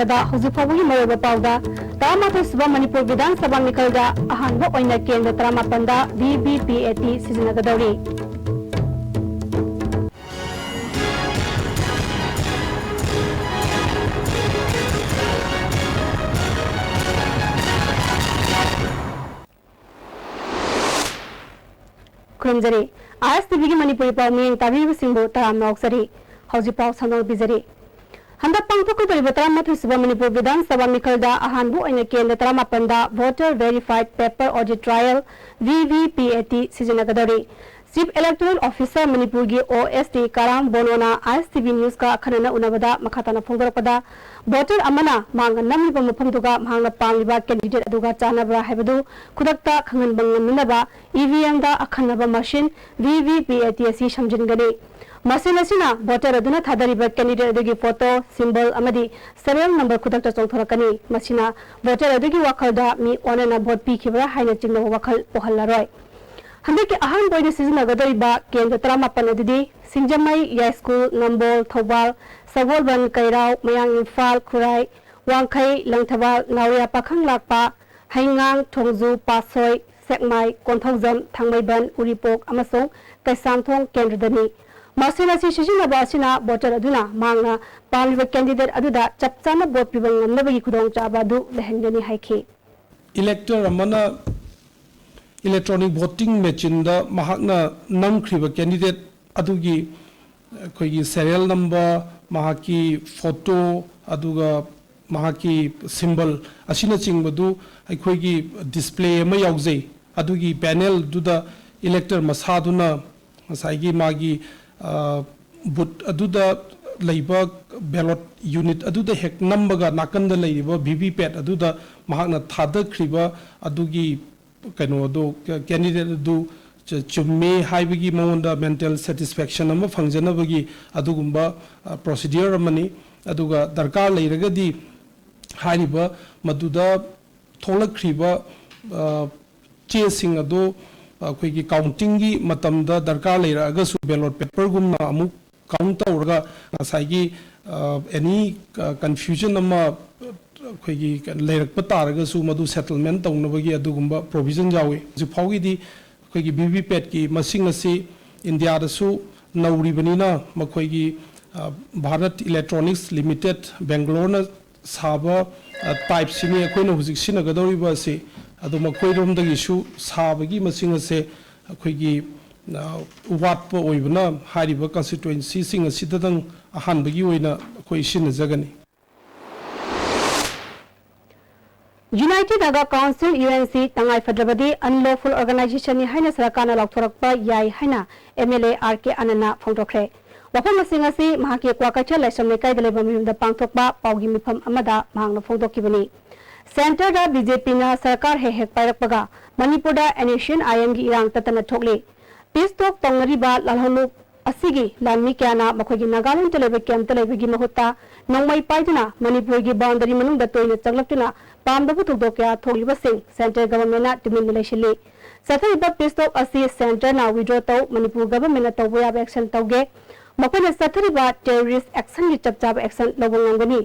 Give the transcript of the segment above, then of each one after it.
ꯊꯝꯕꯗ ꯍꯧꯖꯤꯛ ꯐꯥꯎꯕꯒꯤ ꯃꯔꯨꯑꯣꯏꯕ ꯄꯥꯎꯗ 13 ꯁꯨꯕ ꯃꯅꯤꯄꯨꯔ ꯕꯤꯙꯥꯟ ꯁꯚꯥ ꯃꯤꯈꯜꯗ ꯑꯍꯥꯟꯕ ꯑꯣꯏꯅ ꯀꯦꯟꯗ꯭ꯔ 18ꯗ VVPAT ꯁꯤꯖꯤꯟꯅꯒꯗꯧꯔꯤ꯫ खुरमजरी RSTV की मणिपुरी पाव में ताबीब सिंह तराम नौकसरी हौजी पाव संगल बिजरी हंदा पांगथोकदोरिबा 13 सुबा मणिपुर विधान सभा मिखलदा अहानबु ओइना केंद्र 18 voter verified paper audit trial VVPAT सिजनगदोरी चीफ इलेक्टोरल ऑफिसर मणिपुर की OST काराम बोनोना RSTV न्यूज का अखनना उनबदा मखाताना फोंगरपदा वोटर अमना मांग नमलिबा मफमदुगा मांगना पांगलिबा कैंडिडेट अदुगा चानबरा हैबदु खुदक्ता खंगन बंगमिनबा EVM दा अखनबा मशीन VVPAT असि समजिनगनी मशीन असिना वोटर अदुना थादरिबा कैंडिडेट अदुगी फोटो सिंबल अमदी serial नंबर खुदक्ता चोंथरकनी मसिना वोटर अदुगी वखलदा मी ओनना वोट पीखिबरा हाइना चिंगना वखल पोहल्लारोय हंदे के अहम बोइने सिजनगदोरिबा केंद्र 13 अदुदी सिंजमई या स्कूल नंबोल थौबाल सगोलबन कैराव मयांग इम्फाल खुराई वांखै लंथबाल नावया पाखंग लाकपा हैंगांग थोंजु पासोय सेकमाई कोंथौजम थांमैबन उरिपोक अमसों कैसामथोंग केंद्रदनी मसीन असी सिजनबा असिना वोटर अदुना मांगना पालिबा कैंडिडेट अदुदा चपचाना वोट पिबा ngamnabagi khudongchaba adu lehengani haikhi elector अमना इलेक्ट्रॉनिक वोटिंग मशीन दा महाकना नमख्रिबा कैंडिडेट अदुगी कोई serial number महाकी फोटो अदुगा महाकी सिंबल असिना चिंगबदु अखोगी डिस्प्ले अमा यावजै अदुगी पैनल दुदा इलेक्टर मसादुना मसाइगी मागी बुट अदुदा लैबा बैलॉट यूनिट अदुदा हेक नंबगा नाकंदा लैबा VVPAT अदुदा महाकना थादख्रिबा अदुगी कनो कैंडिडेट अदु चुम्मे हाइबगी मौंदा मेंटल सेटिस्फैक्शन अमा फंगजनबगी अदुगुंबा प्रोसीडियर अमनी अदुगा दरकार लैरगदी हारिबा मदुदा थोलख्रिबा चेसिंग अदो अखोगी काउंटिंग की मतमदा दरकार लैरगसु बैलॉट पेपर गुमना अमु काउंट तौरगा ngसाइगी एनी कंफ्यूजन अमा अखोगी लैरकप तारगसु मदु सेटलमेंट तौनबगी अदुगुंबा प्रोविजन जावे जुफाउगीदी अखोगी VVPAT की मसिंग असि इंडिया दसु नौरिबनिना मखोगी भारत इलेक्ट्रॉनिक्स लिमिटेड बेंगलोर साबा टाइप सिनी अखोइना हुजिक सिनगदौरिबा असि अदु मखोइरोमदगिसु साबगी मसिंग असे अखोगी वाटप ओइबना हारिबा कॉन्स्टिट्यूएंसी सिंग असिददंग अहानबगी ओइना अखोइ सिनजगनी यूनाइटेड अगा काउंसिल UNC तंगाई फद्रबदी अनलॉफुल ऑर्गेनाइजेशन नि हाइना सरकारना लाउथरकपा याय हाइना MLA RK आनना फोंदोखरे वफम सिंग असि महाके क्वाकैचल लाइसम लेकाइद लेबा मिहुमदा पांगथोकपा पाउगी मिफम अमदा मांगना फोंदोकिबनी सेंटर दा BJP ना सरकार हेक पाइरकपगा मणिपुर दा एनेशियन IM की इरांग ततना ठोकले पीस टॉक तंगरिबा लालहनु असिगी लानमी क्याना मखोगी नागालैंड तलेबे कैंप तलेबेगी महुत्ता नोंमै पाइदना मणिपुर की बाउंड्री मनुंगदा तोइना चंगलक्तुना पामदबु थोकदोक्या थोगलिबसिंग सेंट्रल गवर्नमेंट ना तुमिन लेशिले सथरिबा पीस टॉक असि सेंटर ना विड्रॉ तौ मणिपुर गवर्नमेंट ना तौबो याब एक्शन तौगे मखोना सथरिबा टेररिस्ट एक्शन की चपचाब एक्शन लबंगंगनी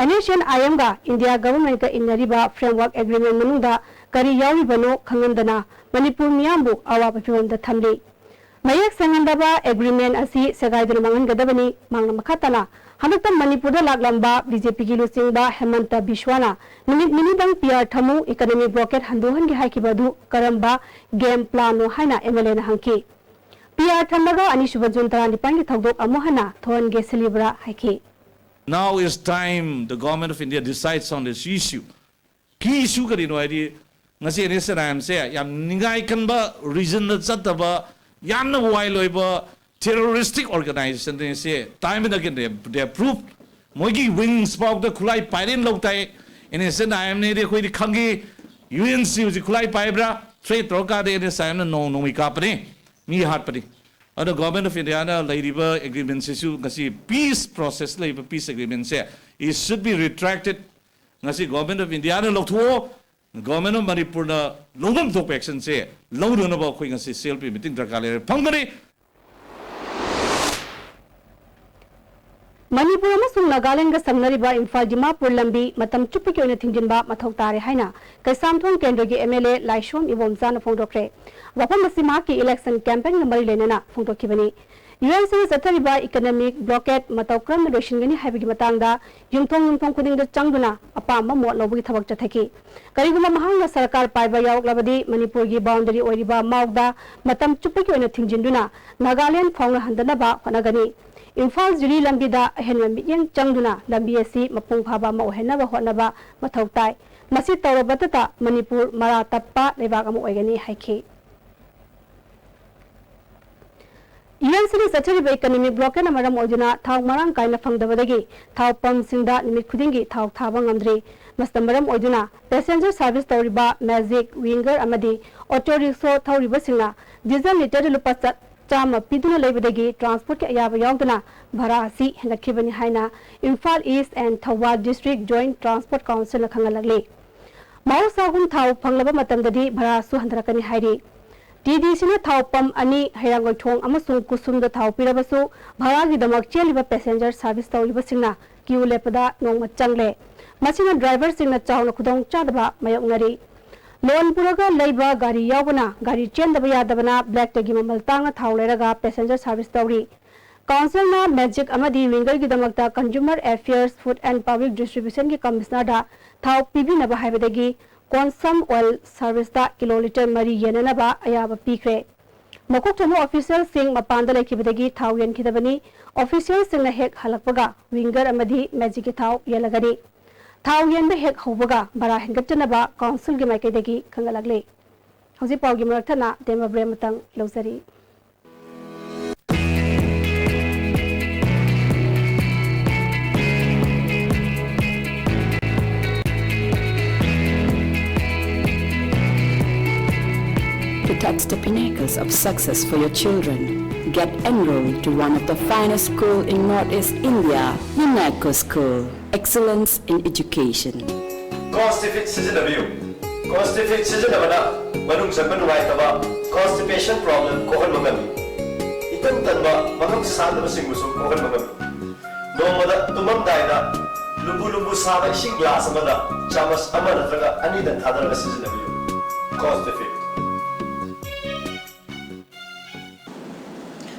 एनेशियन IM गा इंडिया गवर्नमेंट का इनरिबा फ्रेमवर्क एग्रीमेंट मनुंगदा करी याविबनो खंगंदना मणिपुर मियामबु अवाब फिवमदा थमली मयक संगंदबा एग्रीमेंट असि सगाइदन मंगनगदबनी मांगना मखातना हनक्ता मणिपुर लागलंबा BJP की लुसिंगबा हेमंत बिश्वाना निमित मिनिदंग PR थमु इकोनॉमी ब्लॉकेट हंदोहन की हाइकिबदु करंबा गेम प्लानो हाइना MLA ना हंकी PR थमगा अनिसुब जुन 19 की थौदोक अमोहना थोन गे सिलिब्रा हाइकी Now is time the government of India decides on this issue. Key issue kari no adi ngasi nesa naam se yam ningai kanba reason na chataba yam na wailoiba terroristic organization ne se time and again they proved moigi wings pok the khulai pairen loktai nesa naam ne de khoi khangi UNC uji khulai paibra trade roka de nesa naam no no mi kapne mi hat pari the government of India na laiba agreements issue ngasi peace process laiba peace agreement se it should be retracted ngasi government of India na loktho government of Manipur na longam thok action se lawru na ba khoi ngasi self meeting drakale phangmani Manipur amasung Nagaland ga samnariba Imphal Dimapur lambi matam chuppi ki oina thingjinba mathau tare haina Kaisamthong Kendra gi MLA Laishom Ibomjana phongdokre wafam asima ki election campaign na mari lenana phongdokhibani UNC Sathariba economic blockade matawkram relation gani haibigi matangda yumthong khuding da changduna apamba mot lobgi thabak chathaki kariguma mahangna sarkar paiba yawoklabadi Manipur gi boundary oiriba maugda matam chuppi ki oina thingjinduna Nagaland phongna handanaba honagani Imphal Jiri Lambida Henry Yang Changduna Lambi asi mapung phaba ma ohenaba hotnaba mathau tai masi tawrabatata Manipur mara tappa lebak amu oigani haiki UNC Sathariba economic blockade amaram ojuna thau marang kaina phangdabadagi thau pam singda nimit khudingi thau thaba ngamdri mastamaram ojuna passenger service tawriba magic winger amadi auto rickshaw thawriba singna diesel liter lupa Chama piduna lebadagi transport ke ayaba yauduna bhara asi hengakhibani haina Imphal East and Thawal District Joint Transport Council na khangalagli mau sagum thau phanglaba matamdadi bhara su handrakani hairi TDC na thau pam ani hairangoi thong amasung kusum da thau pirabasu bhara gi damak cheliba passenger service tawliba singna kiu lepada nongma changle masina driver singna chawna khudong chadaba mayoknari Loan Puraga Labor Gari Yavana, Gari Chendabaya Davana, Black Tagi Mamaltanga Thaulega, passenger service story. Council na Magic Amadi Winger Gidamakta, Consumer Affairs, Food and Public Distribution ki Commissioner Thau PB Naba Habedagi, Consum Oil Service da Kiloliter Mari Yenanaba, Ayaba Pikre. Mokotomo official Sing Mapandala Kibedagi, Thau Yen Kidabani, official Sing Hek Halakwaga, Winger Amadi, Magic Thau Yelagari. Thau yen be hek hobaga bara hengatnaba council gi maikadagi khangalagle hoji pawgi marathana tema brematang lozari To touch the pinnacles of success for your children, get enrolled to one of the finest schools in Northeast India, UNACO School. Excellence in education. Constipate season of you. Constipate season of another. Manung Saban right about constipation problem, Kohan Magami. Itan Tanba, Maham Sadam Singusu, Kohan Magami. No mother, Tumam Daida, Lubu Sada, Shing Glass, Amada, Chamas Amanatraga, Anita Tadra season of you. Constipate.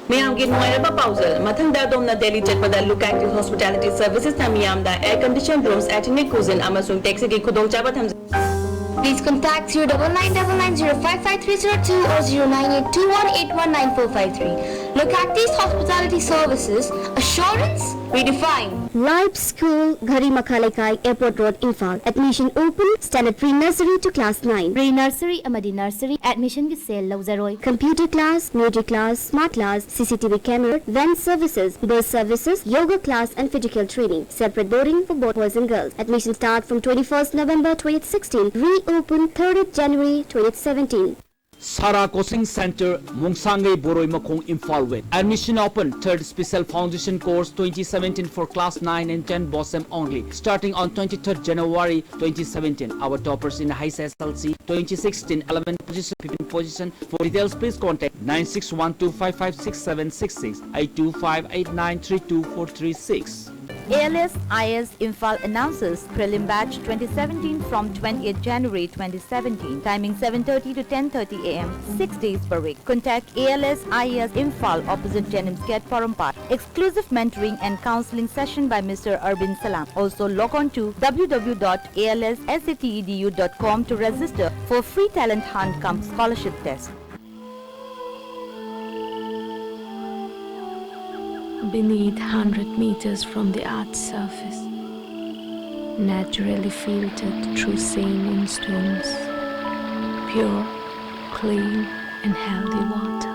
Miyam ki nuwaira pa pausa. Mathang da dom na Delhi Jetpada look active hospitality services na miyam da air conditioned rooms ethnic cuisine amasung taxi ki khudong chaba tham. Please contact 0999055302 or 0982181943. Look at these hospitality services. Assurance redefined. Live School, Ghari Makhalekai, Airport Road, Imphal. Admission open. Standard pre-nursery to class 9. Pre-nursery, Amadi Nursery. Admission ki sale Lauzaroi. Computer class, music class, smart class, CCTV camera, van services, bus services, yoga class and physical training. Separate boarding for both boys and girls. Admission start from 21st November 2016. Reopen 3rd January 2017. Sara Coaching Center, Mungsangai Boroi Makong Imphal with. Admission open, 3rd Special Foundation Course 2017 for Class 9 and 10 BOSM only. Starting on 23rd January 2017. Our toppers in High SSLC 2016, 11 position, 15 position. For details, please contact 9612556766, 82589324336. ALS IS Imphal announces Prelim Batch 2017 from 28th January 2017. Timing 7:30 to 10:30 a.m. 6 days per week. Contact ALS IS Imphal opposite Jennings Gate Forum Park. Exclusive mentoring and counseling session by Mr. Arvind Salam. Also log on to www.alssatedu.com to register for free talent hunt cum scholarship test. Beneath 100 meters from the Earth's surface, naturally filtered through sand stones, pure, clean and healthy water.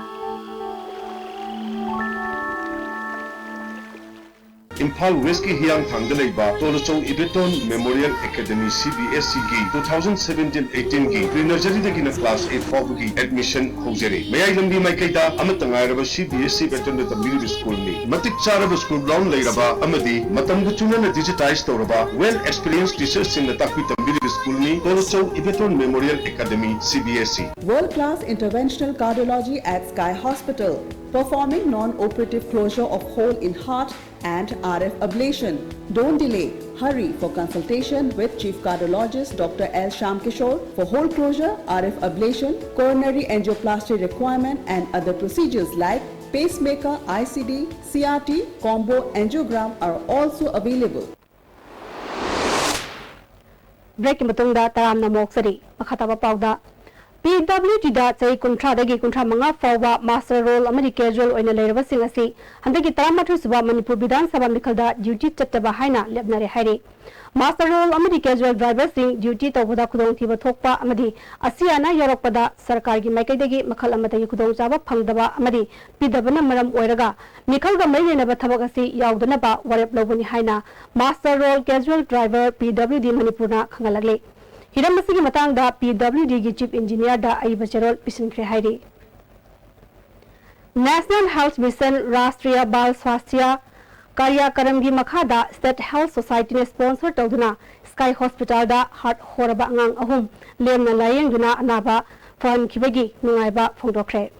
Imphal West ki hiyang thangda leiba Tolachong Ibeton Memorial Academy CBSE ki 2017-18 ki pre-nursery dagi na class 8 faw ki admission hojare. Mayai lambi mai kaita amatanga raba CBSE Ibeton na tambiri school ni matik charaba school ground leiraba amadi matamda chuna na digitize tawraba well experienced teachers in the takwi tambiri school ni Tolachong Ibeton Memorial Academy CBSE. World-class interventional cardiology at Sky Hospital, performing non-operative closure of hole in heart and RF ablation. Don't delay. Hurry for consultation with Chief Cardiologist Dr. L. Sham Kishore for hole closure, RF ablation, coronary angioplasty requirement and other procedures like pacemaker, ICD, CRT, combo angiogram are also available. Break matungda taram na moksari makhataba pawda PWD da chai kuntra dagi kuntra manga fawa master role amadi casual oina leiraba sing asi handagi taramatu suba Manipur Bidhan Sabha mikhalda duty chattaba haina lebnare hairi master role amadi casual driver sing duty tawbada khudong thiba thokpa amadi asiana yorokpada sarkar gi maikaidagi makhal amadagi khudong chaba phangdaba amadi pidabana maram oiraga mikhalga mailena ba thabak asi yaudana ba warep lobani haina master role casual driver PWD Manipurna khangalagle Hiramasi matang da PWD gi chief engineer da ai bacharol pisinkre hairi National Health Mission Rashtriya Bal Swasthya Karyakaram gi makhada State Health Society ne sponsor tawduna Sky Hospital da heart horaba ngang ahum lemna layeng duna anaba fan kibagi nungaiba phongdokre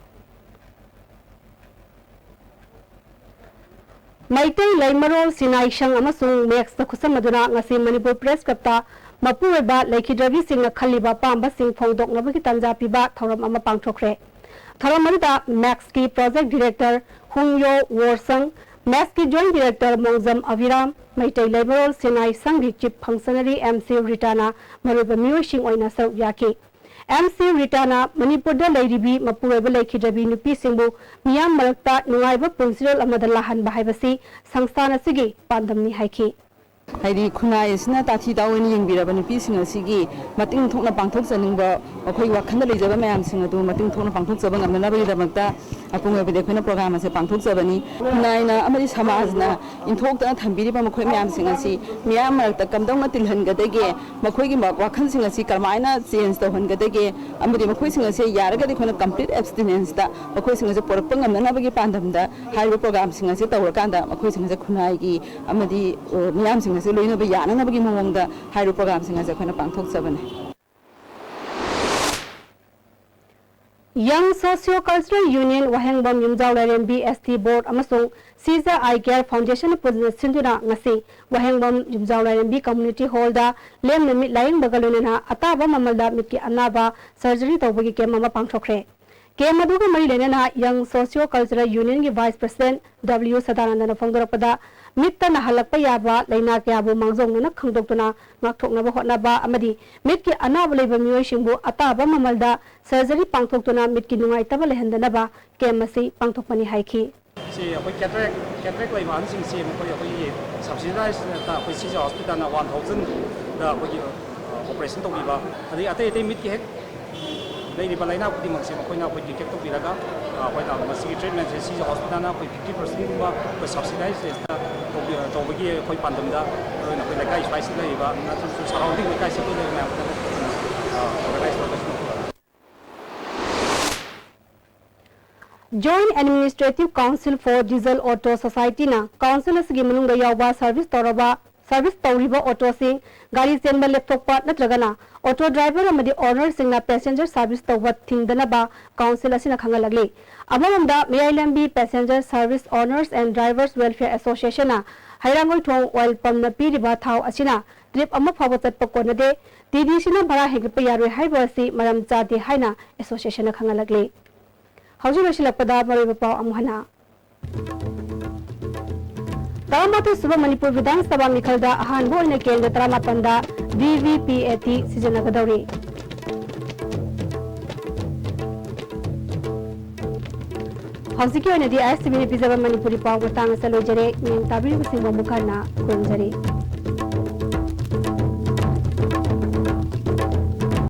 Maitai Laimarol Sinai Shang amasung Max da khusamaduna ngasi Manipur Press Club Mapureba Laikidravi Singh Khaliba Pamba Singh Phongdok Nabaki Tanja Piba Thoram Ama Pangthokre Thoram Marida Max ki Project Director Hungyo Warsang Max ki Joint Director Mongzam Aviram Maitai Liberal Sinai Sanghi Chief Functionary MC Ritana Maruba Muishing Oina Saruk Yaki MC Ritana Manipur da Lairibi Mapureba Laikidravi Nupi Singbu Miyam Marakta Nungaiba Pungsiral Amada Lahan Bahaibasi Sangsana Sigi Pandamni Haiki Haidi Kunai is not at Hidawin Yingbira piecing a sigi, Mating Tona Pangtoks and Nimba, Okoi Wakanda Zaman Singer to Mating Tona Pangtoks and Nabi Damata, Apunga with the Kuna program as a Pangtoks Sabani, Naina Amadis Hamazna, in talk that Hambiri Makoyam Singasi, Miyamar, the Kamdoma Tilhangadege, Makoyim Wakan Singasi, Carmina, Siens the Hungadege, Amadi Makoising a say Yaraga, the kind of complete abstinence that Makoising as a Porpung and Nabagi Pandam, the high program singers at Wakanda, Makoising as a Kunai, Amadi Miam Singers. Young Socio-Cultural Union Wahengbam Yumjau Larenbi ST Board Amasung Caesar Eye Care Foundation President Sinduna Ngasi Wahengbam Yumjau Larenbi Community Hall da Lem Namit Laing Bagalunena Ataba Mamalda Mitki Anaba Surgery Tawagi Kemama Pangthokre Kemaduga Marilena Young Socio-Cultural Union ki Vice President W Sadananda Phongdorapada Mitta na halakpa yaba laina kyabu mangzong na khangdoktuna ngakthokna ba hotnaba amadi mitki anaba leba mioi singbu ataba mamalda surgery pangthoktuna mitki nungai taba lehendana ba kemasi pangthokpani haiki si apoi cataract lai man sing si mo apoi subsidized ta apoi si hospital na 1000 da apoi operation to biba adi ate mitki hek lai ba laina ku dimang si mo koina apoi ticket to biraga apoi na masi treatment si hospital na apoi 50% ba subsidized Tobagi, Koi Pandamda, the guy is bicycle, surrounding the guys Joint Administrative Council for Diesel Auto Society na Council Sigimunga Yawa Service Tauriba Auto Sing, Gari Zenba Leptokpa Natragana, Auto Driver Amadi Owner Sing na Passenger Service Tawat Thingdanaba, Council Asina Kangalagli. Amamda Maylambi Passenger Service Owners and Drivers Welfare Association na Hairangoi Thong Oil Pump na Piriba Thau Asina, Trip Ama Pawat Pakonade, TDC na Bara Hegpa Yari Haibasi, Madam Zati Haina Association na Kangalagli. Hausilakpada Maripa Amuhana. Taramatu Suba Manipur Bidhan Sabha mikhalda ahanbo ina kendra taramapanda VVPAT Sijanagadauri. Hausikyo ina di ISTV Pizaba Manipuri Pawatang Salojare, Ning Tabi Simba Mukana, Kunjari.